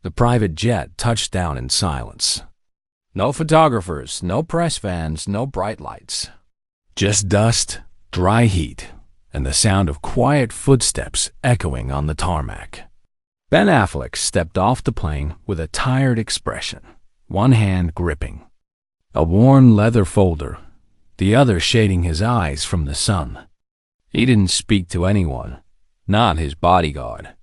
The private jet touched down in silence. No photographers, no press vans, no bright lights. Just dust, dry heat, and the sound of quiet footsteps echoing on the tarmac. Ben Affleck stepped off the plane with a tired expression, one hand gripping a worn leather folder, the other shading his eyes from the sun. He didn't speak to anyone, not his bodyguard,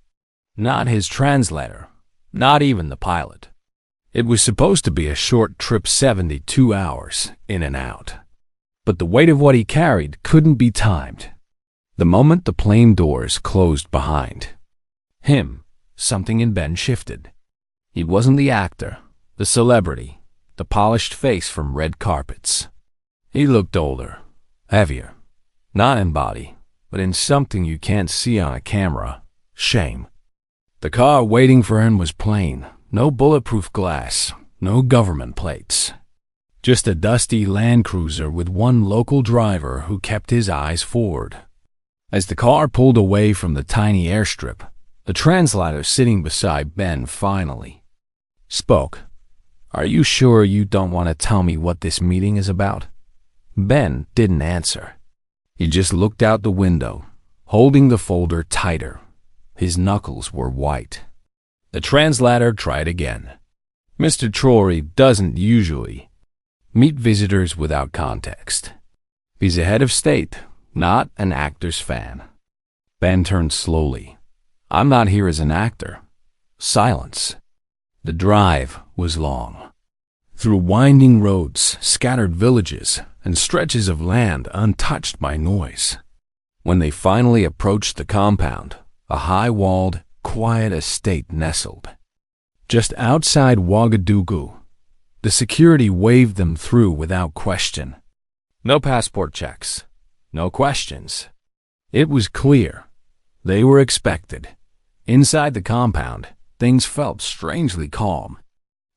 not his translator, not even the pilot. It was supposed to be a short trip, 72 hours, in and out. But the weight of what he carried couldn't be timed. The moment the plane doors closed behind him, something in Ben shifted. He wasn't the actor, the celebrity, the polished face from red carpets. He looked older, heavier, not in body, but in something you can't see on a camera: shame. The car waiting for him was plain. No bulletproof glass, no government plates. Just a dusty Land Cruiser with one local driver who kept his eyes forward. As the car pulled away from the tiny airstrip, the translator sitting beside Ben finally spoke. "Are you sure you don't want to tell me what this meeting is about?" Ben didn't answer. He just looked out the window, holding the folder tighter. His knuckles were white. The translator tried again. "Mr. Traoré doesn't usually meet visitors without context. He's a head of state, not an actor's fan." Ben turned slowly. "I'm not here as an actor." Silence. The drive was long. Through winding roads, scattered villages, and stretches of land untouched by noise. When they finally approached the compound, a high-walled, quiet estate nestled just outside Ouagadougou, the security waved them through without question. No passport checks, no questions. It was clear. They were expected. Inside the compound, things felt strangely calm.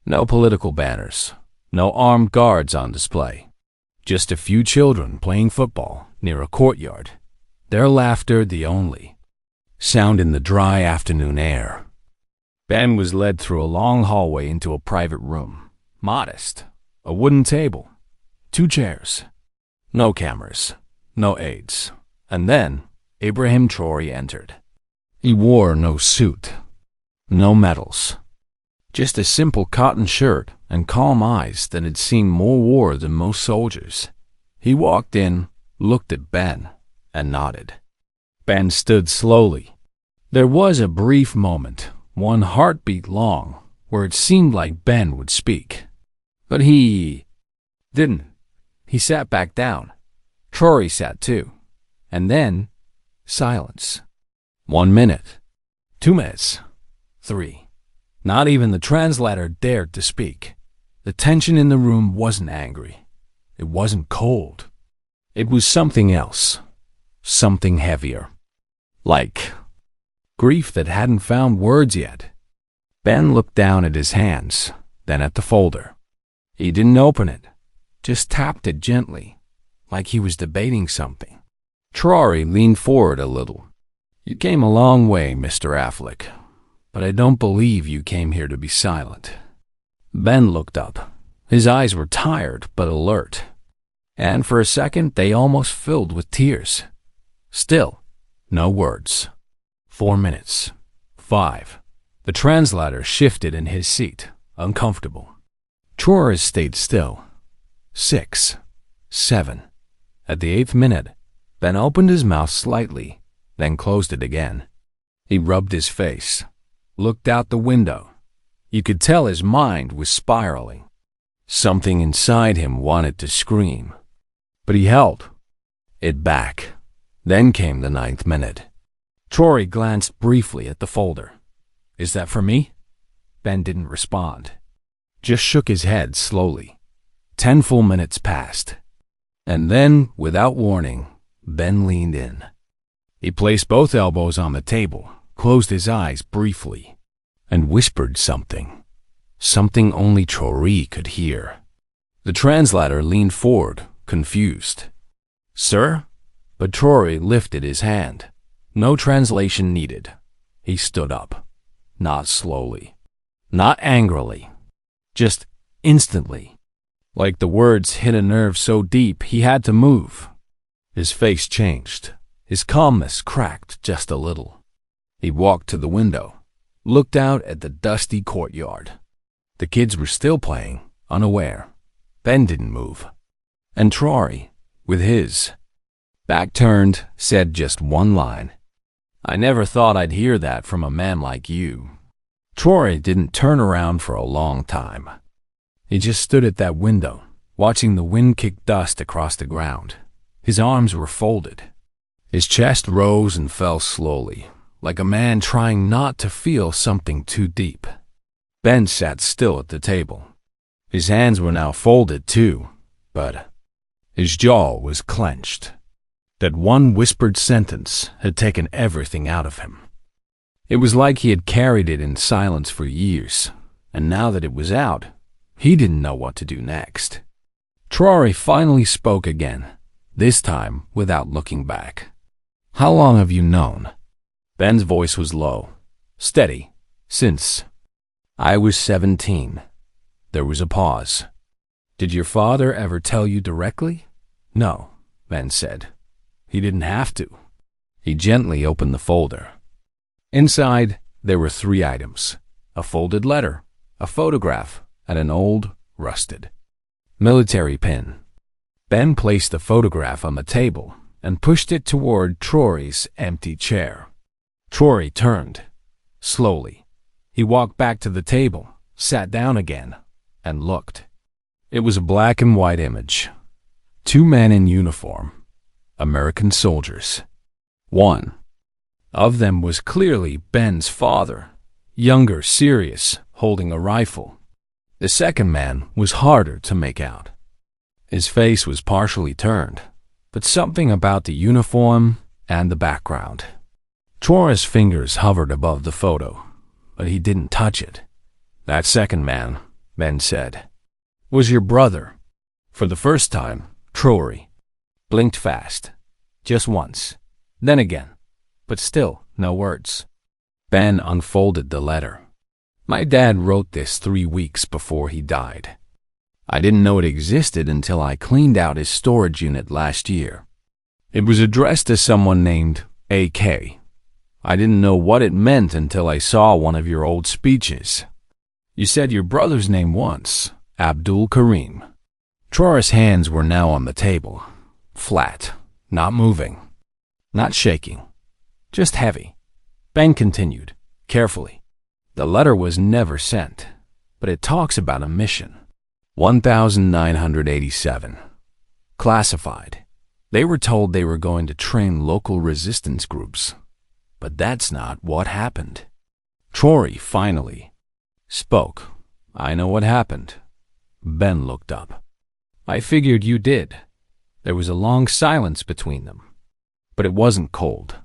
No political banners, no armed guards on display. Just a few children playing football near a courtyard, their laughter the only sound in the dry afternoon air. Ben was led through a long hallway into a private room. Modest. A wooden table. 2 chairs. No cameras. No aides. And then Ibrahim Traoré entered. He wore no suit. No medals. Just a simple cotton shirt and calm eyes that had seen more war than most soldiers. He walked in, looked at Ben, and nodded. Ben stood slowly. There was a brief moment, one heartbeat long, where it seemed like Ben would speak. But he didn't. He sat back down. Traoré sat too. And then, silence. 1 minute. 2 minutes. 3. Not even the translator dared to speak. The tension in the room wasn't angry. It wasn't cold. It was something else. Something heavier. Like grief that hadn't found words yet. Ben looked down at his hands, then at the folder. He didn't open it, just tapped it gently, like he was debating something. Traoré leaned forward a little. "You came a long way, Mr. Affleck, but I don't believe you came here to be silent." Ben looked up. His eyes were tired but alert, and for a second they almost filled with tears. Still, no words. 4 minutes. 5. The translator shifted in his seat, uncomfortable. Traoré stayed still. 6. 7. At the 8th minute, Ben opened his mouth slightly, then closed it again. He rubbed his face, looked out the window. You could tell his mind was spiraling. Something inside him wanted to scream, but he held it back. Then came the 9th minute. Traoré glanced briefly at the folder. "Is that for me?" Ben didn't respond, just shook his head slowly. 10 full minutes passed. And then, without warning, Ben leaned in. He placed both elbows on the table, closed his eyes briefly, and whispered something. Something only Traoré could hear. The translator leaned forward, confused. "Sir?" But Traoré lifted his hand. No translation needed. He stood up, not slowly. Not angrily, just instantly. Like the words hit a nerve so deep he had to move. His face changed. His calmness cracked just a little. He walked to the window, looked out at the dusty courtyard. The kids were still playing, unaware. Ben didn't move. And Traoré, with his back turned, said just one line. "I never thought I'd hear that from a man like you." Traoré didn't turn around for a long time. He just stood at that window, watching the wind kick dust across the ground. His arms were folded. His chest rose and fell slowly, like a man trying not to feel something too deep. Ben sat still at the table. His hands were now folded too, but his jaw was clenched. That one whispered sentence had taken everything out of him. It was like he had carried it in silence for years, and now that it was out, he didn't know what to do next. Traoré finally spoke again, this time without looking back. "How long have you known?" Ben's voice was low, steady. "Since I was 17. There was a pause. "Did your father ever tell you directly?" "No," Ben said. "He didn't have to." He gently opened the folder. Inside, there were 3 items: a folded letter, a photograph, and an old, rusted military pin. Ben placed the photograph on the table and pushed it toward Traoré's empty chair. Traoré turned. Slowly, he walked back to the table, sat down again, and looked. It was a black and white image. 2 men in uniform, American soldiers. One of them was clearly Ben's father, younger, serious, holding a rifle. The second man was harder to make out. His face was partially turned, but something about the uniform and the background. Traoré's fingers hovered above the photo, but he didn't touch it. "That second man," Ben said, "was your brother." For the first time, Traoré blinked fast, just once, then again, but still no words. Ben unfolded the letter. "My dad wrote this 3 weeks before he died. I didn't know it existed until I cleaned out his storage unit last year. It was addressed to someone named AK. I didn't know what it meant until I saw one of your old speeches. You said your brother's name once, Abdul Karim." Traoré's hands were now on the table, flat, not moving, not shaking, just heavy. Ben continued, carefully. "The letter was never sent, but it talks about a mission. 1987. Classified. They were told they were going to train local resistance groups, but that's not what happened." Traoré finally spoke. "I know what happened." Ben looked up. "I figured you did." There was a long silence between them, but it wasn't cold.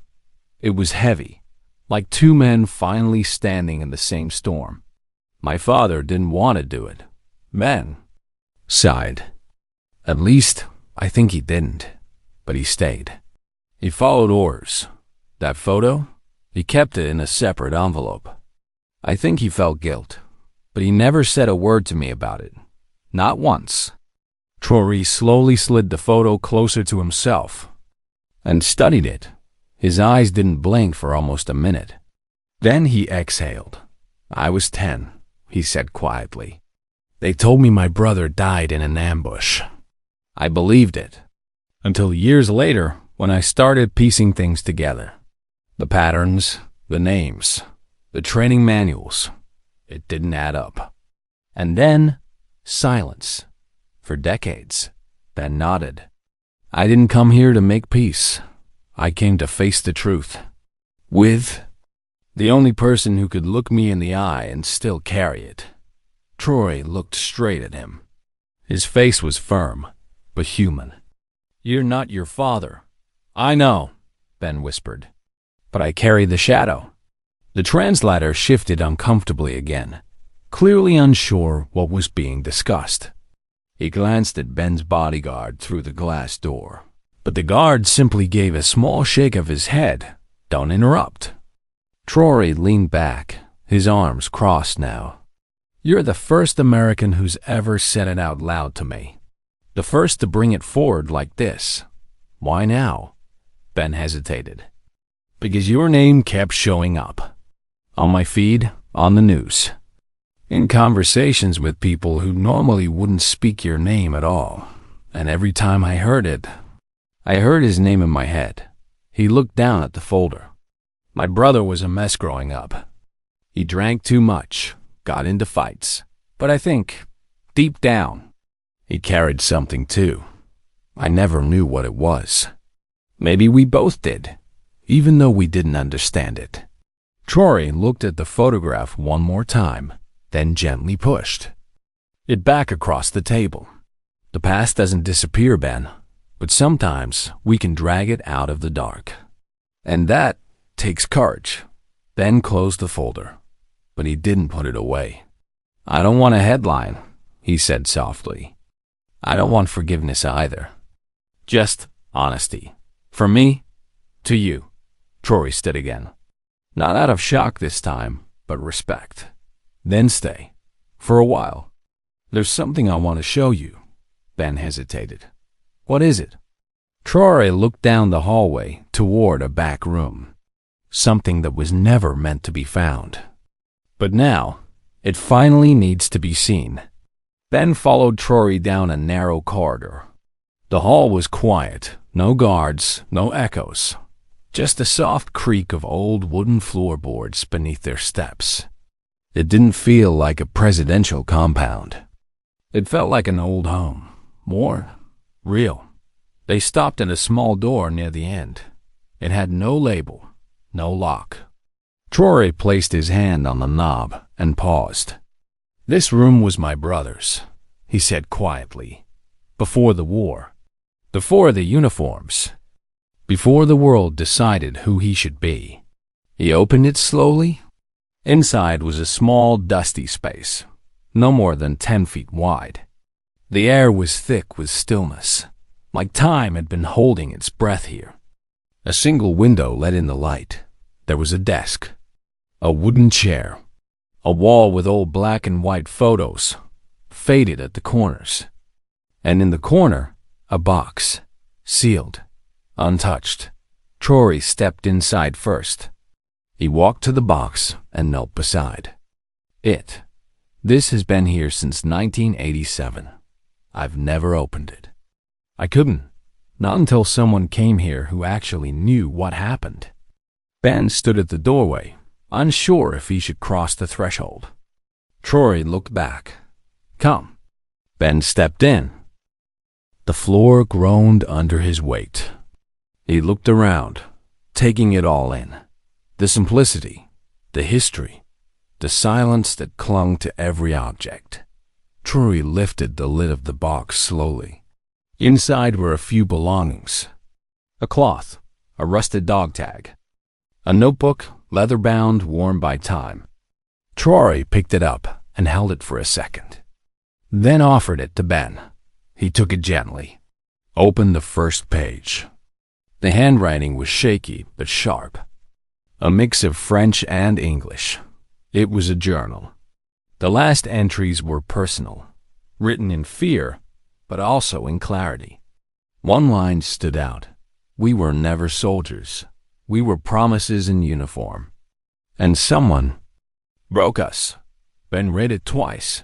It was heavy, like 2 men finally standing in the same storm. "My father didn't want to do it." Ben sighed. "At least, I think he didn't, but he stayed. He followed orders. That photo, he kept it in a separate envelope. I think he felt guilt, but he never said a word to me about it. Not once." Traoré slowly slid the photo closer to himself and studied it. His eyes didn't blink for almost a minute. Then he exhaled. "I was 10, he said quietly. They told me my brother died in an ambush. I believed it, until years later when I started piecing things together. The patterns, the names, the training manuals. It didn't add up. And then, silence. For decades." Ben nodded. "I didn't come here to make peace. I came to face the truth. With the only person who could look me in the eye and still carry it." Traoré looked straight at him. His face was firm, but human. "You're not your father." "I know," Ben whispered. "But I carry the shadow." The translator shifted uncomfortably again, clearly unsure what was being discussed. He glanced at Ben's bodyguard through the glass door, but the guard simply gave a small shake of his head. "Don't interrupt." Traoré leaned back, his arms crossed now, You're the first American who's ever said it out loud to me. The first to bring it forward like this. Why now? Ben hesitated. Because your name kept showing up. On my feed, on the news. In conversations with people who normally wouldn't speak your name at all. And every time I heard it, I heard his name in my head. He looked down at the folder. My brother was a mess growing up. He drank too much, got into fights. But I think, deep down, he carried something too. I never knew what it was. Maybe we both did, even though we didn't understand it. Traoré looked at the photograph one more time, then gently pushed it back across the table. The past doesn't disappear, Ben, but sometimes we can drag it out of the dark. And that takes courage. Ben closed the folder, but he didn't put it away. I don't want a headline, he said softly. I don't want forgiveness either. Just honesty. From me to you. Traoré stood again. Not out of shock this time, but respect. Then stay. For a while. There's something I want to show you. Ben hesitated. What is it? Traoré looked down the hallway toward a back room. Something that was never meant to be found. But now, it finally needs to be seen. Ben followed Traoré down a narrow corridor. The hall was quiet, no guards, no echoes. Just a soft creak of old wooden floorboards beneath their steps. It didn't feel like a presidential compound. It felt like an old home. More real. They stopped at a small door near the end. It had no label, no lock. Traoré placed his hand on the knob and paused. This room was my brother's, he said quietly. Before the war. Before the uniforms. Before the world decided who he should be. He opened it slowly. Inside was a small, dusty space, no more than 10 feet wide. The air was thick with stillness, like time had been holding its breath here. A single window let in the light. There was a desk, a wooden chair, a wall with old black and white photos, faded at the corners. And in the corner, a box, sealed, untouched. Traoré stepped inside first. He walked to the box and knelt beside it. This has been here since 1987. I've never opened it. I couldn't, not until someone came here who actually knew what happened. Ben stood at the doorway, unsure if he should cross the threshold. Traoré looked back. Come. Ben stepped in. The floor groaned under his weight. He looked around, taking it all in. The simplicity, the history, the silence that clung to every object. Traoré lifted the lid of the box slowly. Inside were a few belongings. A cloth, a rusted dog tag, a notebook, leather-bound, worn by time. Traoré picked it up and held it for a second. Then offered it to Ben. He took it gently. Opened the first page. The handwriting was shaky but sharp. A mix of French and English. It was a journal. The last entries were personal, written in fear, but also in clarity. One line stood out. We were never soldiers. We were promises in uniform. And someone broke us. Ben read it twice.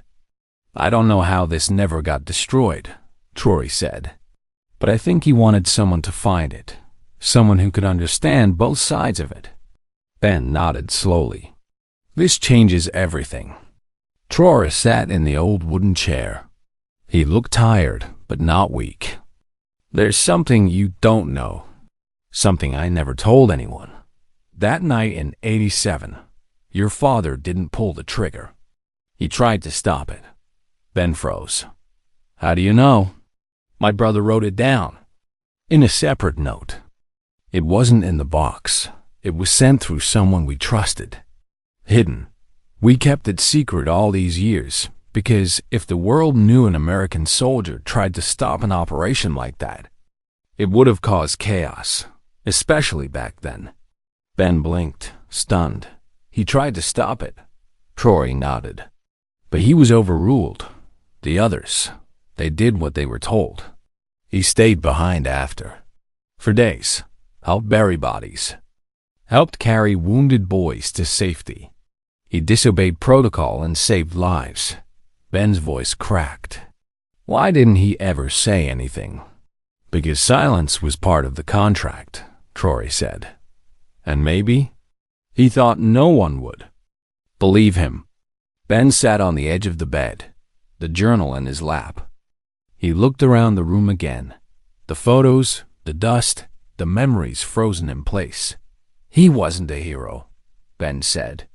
I don't know how this never got destroyed, Traoré said. But I think he wanted someone to find it. Someone who could understand both sides of it. Ben nodded slowly. This changes everything. Traoré sat in the old wooden chair. He looked tired, but not weak. There's something you don't know. Something I never told anyone. That night in '87, your father didn't pull the trigger. He tried to stop it. Ben froze. How do you know? My brother wrote it down. In a separate note. It wasn't in the box. It was sent through someone we trusted. Hidden. We kept it secret all these years, because if the world knew an American soldier tried to stop an operation like that, it would have caused chaos, especially back then. Ben blinked, stunned. He tried to stop it. Traoré nodded. But he was overruled. The others, they did what they were told. He stayed behind after. For days, helped bury bodies. Helped carry wounded boys to safety. He disobeyed protocol and saved lives. Ben's voice cracked. Why didn't he ever say anything? Because silence was part of the contract, Traoré said. And maybe he thought no one would believe him. Ben sat on the edge of the bed, the journal in his lap. He looked around the room again. The photos, the dust, the memories frozen in place. He wasn't a hero, Ben said.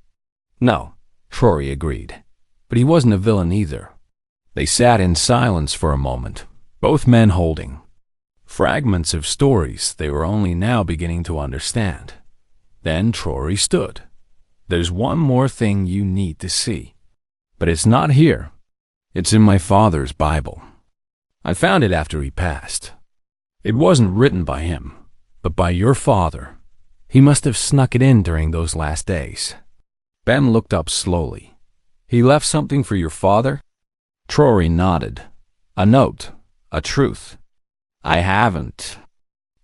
No, Traoré agreed. But he wasn't a villain either. They sat in silence for a moment, both men holding fragments of stories they were only now beginning to understand. Then Traoré stood. There's one more thing you need to see. But it's not here. It's in my father's Bible. I found it after he passed. It wasn't written by him, but by your father. He must have snuck it in during those last days. Ben looked up slowly. He left something for your father? Traoré nodded. A note. A truth. I haven't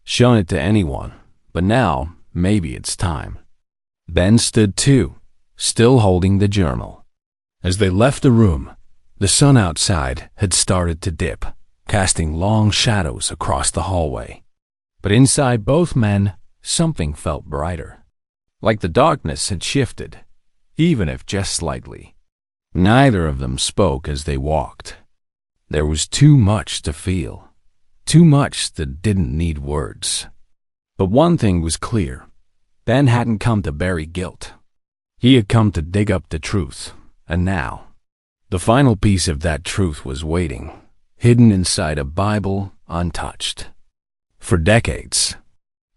shown it to anyone, but now maybe it's time. Ben stood too, still holding the journal. As they left the room, the sun outside had started to dip, casting long shadows across the hallway. But inside both men, something felt brighter. Like the darkness had shifted, even if just slightly. Neither of them spoke as they walked. There was too much to feel. Too much that didn't need words. But one thing was clear. Ben hadn't come to bury guilt. He had come to dig up the truth. And now, the final piece of that truth was waiting, hidden inside a Bible untouched. For decades,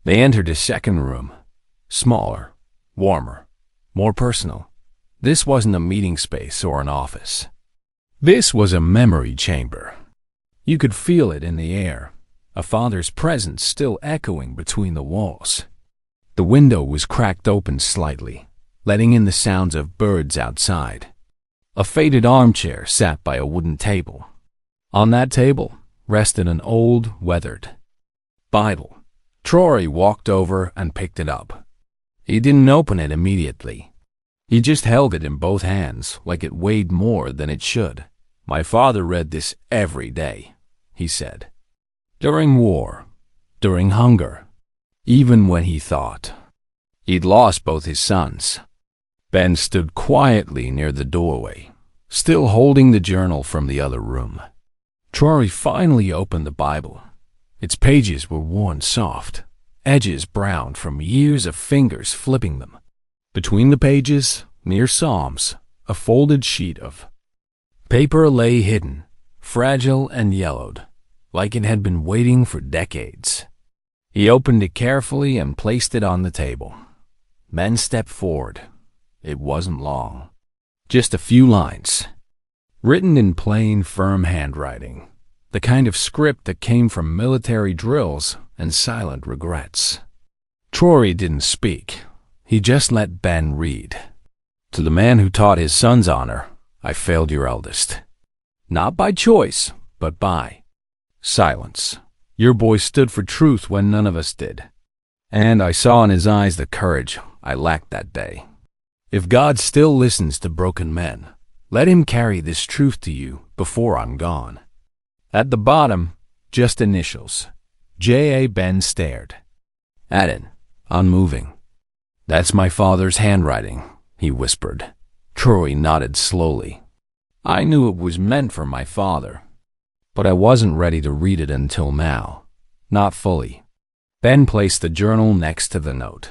they entered a second room. Smaller, warmer, more personal. This wasn't a meeting space or an office. This was a memory chamber. You could feel it in the air, a father's presence still echoing between the walls. The window was cracked open slightly, letting in the sounds of birds outside. A faded armchair sat by a wooden table. On that table rested an old, weathered Bible. Traoré walked over and picked it up. He didn't open it immediately. He just held it in both hands like it weighed more than it should. My father read this every day, he said. During war, during hunger, even when he thought he'd lost both his sons. Ben stood quietly near the doorway, still holding the journal from the other room. Traoré finally opened the Bible. Its pages were worn soft, edges brown from years of fingers flipping them. Between the pages, near Psalms, a folded sheet of paper lay hidden, fragile and yellowed, like it had been waiting for decades. He opened it carefully and placed it on the table. Ben stepped forward. It wasn't long. Just a few lines, written in plain, firm handwriting, the kind of script that came from military drills and silent regrets. Traoré didn't speak. He just let Ben read. To the man who taught his son's honor, I failed your eldest. Not by choice, but by silence. Your boy stood for truth when none of us did. And I saw in his eyes the courage I lacked that day. If God still listens to broken men, let him carry this truth to you before I'm gone. At the bottom, just initials. J.A. Ben stared at it, unmoving. That's my father's handwriting, he whispered. Traoré nodded slowly. I knew it was meant for my father, but I wasn't ready to read it until now. Not fully. Ben placed the journal next to the note.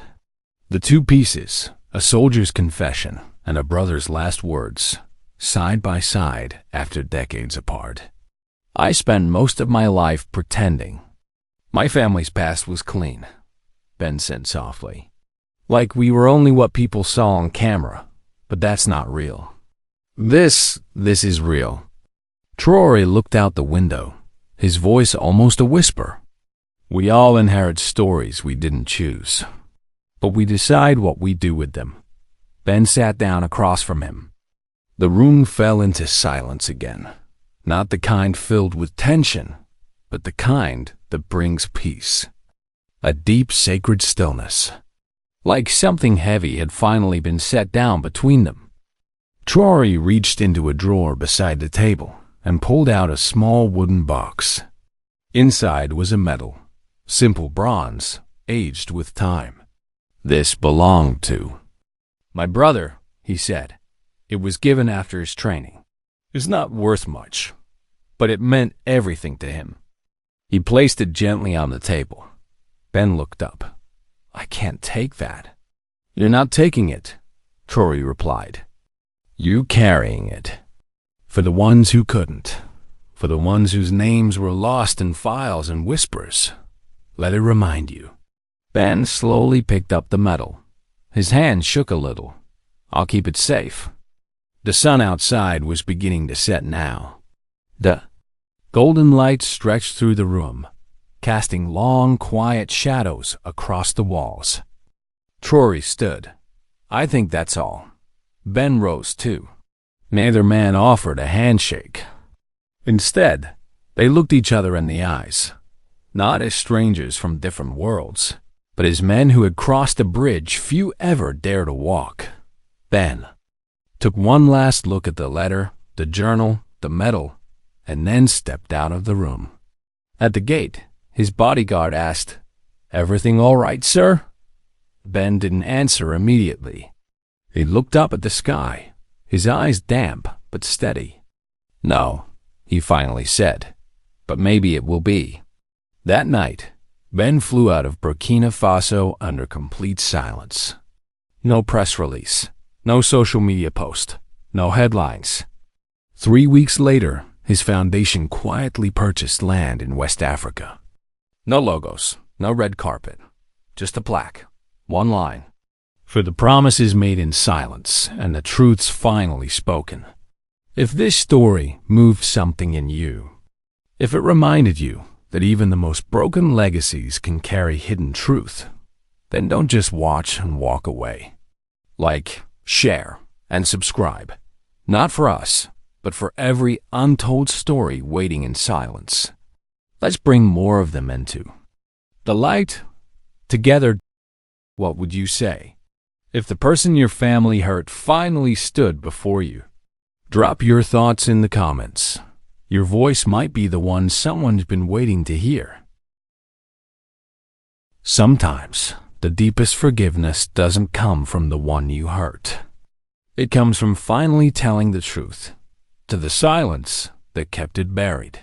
The two pieces, a soldier's confession and a brother's last words, side by side after decades apart. I spent most of my life pretending. My family's past was clean, Ben said softly. Like we were only what people saw on camera, but that's not real. This is real. Traoré looked out the window, his voice almost a whisper. We all inherit stories we didn't choose, but we decide what we do with them. Ben sat down across from him. The room fell into silence again. Not the kind filled with tension, but the kind that brings peace. A deep, sacred stillness. Like something heavy had finally been set down between them. Traoré reached into a drawer beside the table and pulled out a small wooden box. Inside was a medal, simple bronze, aged with time. This belonged to my brother, he said. It was given after his training. It's not worth much, but it meant everything to him. He placed it gently on the table. Ben looked up. I can't take that. You're not taking it, Traoré replied. You carrying it. For the ones who couldn't. For the ones whose names were lost in files and whispers. Let it remind you. Ben slowly picked up the medal. His hand shook a little. I'll keep it safe. The sun outside was beginning to set now. The golden light stretched through the room, casting long, quiet shadows across the walls. Traoré stood. I think that's all. Ben rose too. Neither man offered a handshake. Instead, they looked each other in the eyes, not as strangers from different worlds, but as men who had crossed a bridge few ever dare to walk. Ben took one last look at the letter, the journal, the medal, and then stepped out of the room. At the gate, his bodyguard asked, Everything all right, sir? Ben didn't answer immediately. He looked up at the sky, his eyes damp but steady. No, he finally said, but maybe it will be. That night, Ben flew out of Burkina Faso under complete silence. No press release, no social media post, no headlines. 3 weeks later, his foundation quietly purchased land in West Africa. No logos, no red carpet, just a plaque, one line. For the promises made in silence and the truths finally spoken. If this story moved something in you, if it reminded you that even the most broken legacies can carry hidden truth, then don't just watch and walk away. Like, share, and subscribe. Not for us, but for every untold story waiting in silence. Let's bring more of them into the light. Together, what would you say? If the person your family hurt finally stood before you, drop your thoughts in the comments. Your voice might be the one someone's been waiting to hear. Sometimes, the deepest forgiveness doesn't come from the one you hurt. It comes from finally telling the truth, to the silence that kept it buried.